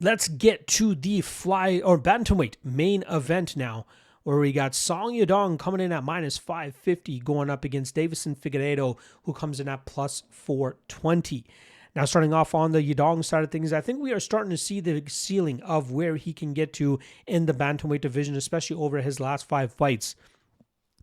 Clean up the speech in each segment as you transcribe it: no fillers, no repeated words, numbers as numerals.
Let's get to the bantamweight main event now, where we got Song Yadong coming in at minus 550, going up against Davison Figueiredo, who comes in at plus 420. Now, starting off on the Yadong side of things, I think we are starting to see the ceiling of where he can get to in the bantamweight division, especially over his last 5 fights.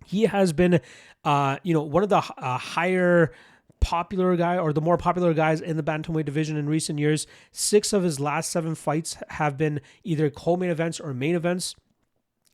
He has been, one of the higher popular guy or the more popular guys in the bantamweight division in recent years. 6 of his last 7 fights have been either co-main events or main events.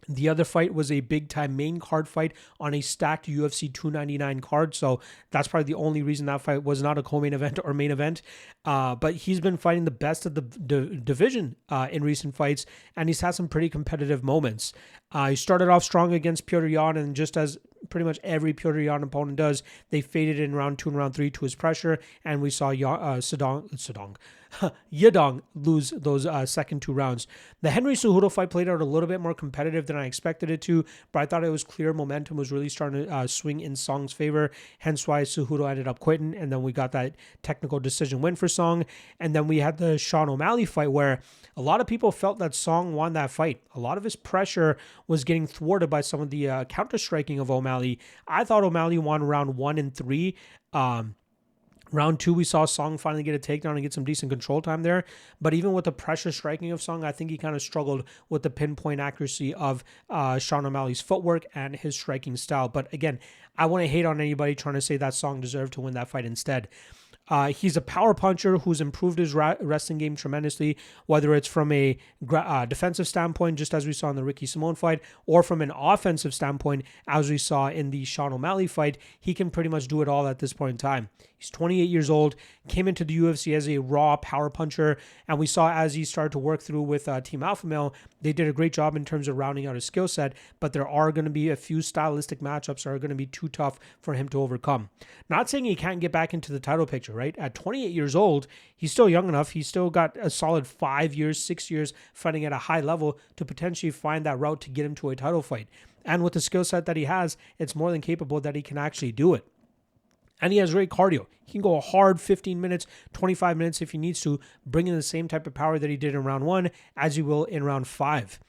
The other fight was a big-time main card fight on a stacked UFC 299 card, so that's probably the only reason that fight was not a co-main event or main event. But he's been fighting the best of the division in recent fights, and he's had some pretty competitive moments. He started off strong against Petr Yan, and just as pretty much every Petr Yan opponent does, they faded in round 2 and round 3 to his pressure, and we saw Yadong lose those second 2 rounds. The Henry Cejudo fight played out a little bit more competitive than I expected it to, but I thought it was clear momentum was really starting to swing in Song's favor, hence why Cejudo ended up quitting, and then we got that technical decision win for Song. And then we had the Sean O'Malley fight where a lot of people felt that Song won that fight. A lot of his pressure was getting thwarted by some of the counter-striking of O'Malley. I thought O'Malley won round 1 and 3. Round 2, we saw Song finally get a takedown and get some decent control time there. But even with the pressure striking of Song, I think he kind of struggled with the pinpoint accuracy of Sean O'Malley's footwork and his striking style. But again, I want to hate on anybody trying to say that Song deserved to win that fight instead. He's a power puncher who's improved his wrestling game tremendously, whether it's from a defensive standpoint, just as we saw in the Ricky Simone fight, or from an offensive standpoint, as we saw in the Sean O'Malley fight. He can pretty much do it all at this point in time. He's 28 years old, came into the UFC as a raw power puncher, and we saw as he started to work through with Team Alpha Male, they did a great job in terms of rounding out his skill set, but there are going to be a few stylistic matchups that are going to be too tough for him to overcome. Not saying he can't get back into the title picture, right? At 28 years old, he's still young enough. He's still got a solid 5 years, 6 years fighting at a high level to potentially find that route to get him to a title fight. And with the skill set that he has, it's more than capable that he can actually do it. And he has great cardio. He can go a hard 15 minutes, 25 minutes if he needs to, bring in the same type of power that he did in round 1 as he will in round 5.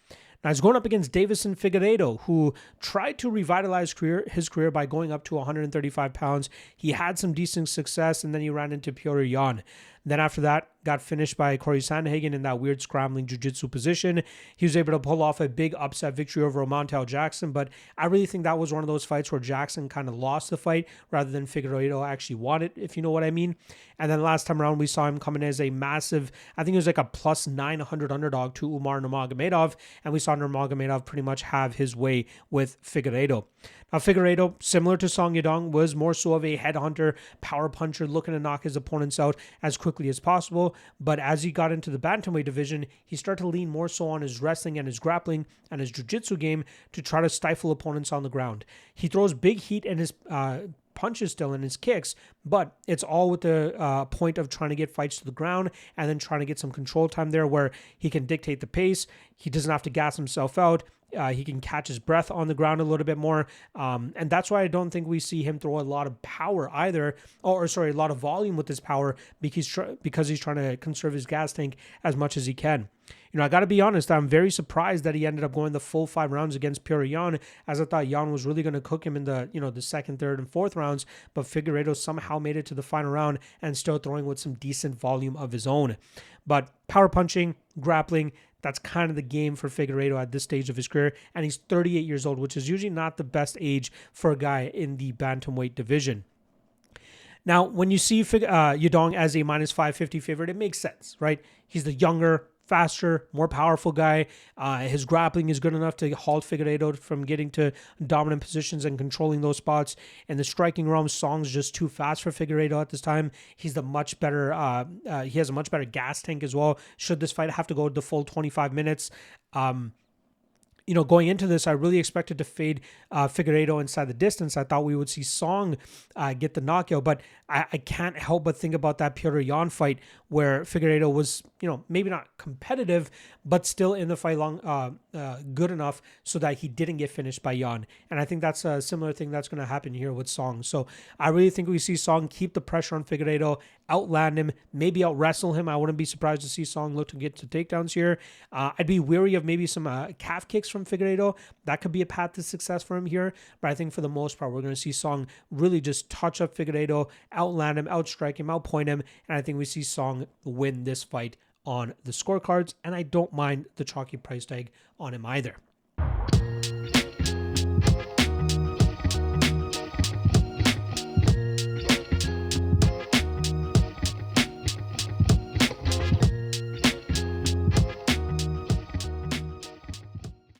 Now he's going up against Davison Figueiredo, who tried to revitalize his career by going up to 135 pounds. He had some decent success, and then he ran into Petr Yan. Then after that, got finished by Corey Sandhagen in that weird scrambling jiu-jitsu position. He was able to pull off a big upset victory over Montel Jackson, but I really think that was one of those fights where Jackson kind of lost the fight rather than Figueiredo actually won it, if you know what I mean. And then last time around, we saw him coming as a massive, I think it was like a plus 900 underdog to Umar Nurmagomedov, and we saw Nurmagomedov pretty much have his way with Figueiredo. Now, Figueiredo, similar to Song Yadong, was more so of a headhunter, power puncher, looking to knock his opponents out as quickly as possible. But as he got into the bantamweight division, he started to lean more so on his wrestling and his grappling and his jiu-jitsu game to try to stifle opponents on the ground. He throws big heat in his punches still and his kicks, but it's all with the point of trying to get fights to the ground and then trying to get some control time there where he can dictate the pace. He doesn't have to gas himself out. He can catch his breath on the ground a little bit more. And that's why I don't think we see him throw a lot of power either, a lot of volume with his power because he's trying to conserve his gas tank as much as he can. You know, I got to be honest, I'm very surprised that he ended up going the full 5 rounds against Petr Yan, as I thought Yan was really going to cook him in the second, third, and fourth rounds, but Figueiredo somehow made it to the final round and still throwing with some decent volume of his own. But power punching, grappling, that's kind of the game for Figueiredo at this stage of his career, and he's 38 years old, which is usually not the best age for a guy in the bantamweight division. Now, when you see Yadong as a minus 550 favorite, it makes sense, right? He's the younger, faster, more powerful guy. His grappling is good enough to halt Figueiredo from getting to dominant positions and controlling those spots. In the striking realm, Song's just too fast for Figueiredo at this time. He's the much better. He has a much better gas tank as well. Should this fight have to go the full 25 minutes? Going into this, I really expected to fade Figueiredo inside the distance. I thought we would see Song get the knockout, but I can't help but think about that Petr Yan fight where Figueiredo was, maybe not competitive, but still in the fight good enough so that he didn't get finished by Yan. And I think that's a similar thing that's going to happen here with Song. So I really think we see Song keep the pressure on Figueiredo outland him, maybe out wrestle him. I wouldn't be surprised to see Song look to get to takedowns here. I'd be wary of maybe some calf kicks from Figueiredo. That could be a path to success for him here. But I think for the most part, we're going to see Song really just touch up Figueiredo, outland him, outstrike him, outpoint him. And I think we see Song win this fight on the scorecards. And I don't mind the chalky price tag on him either.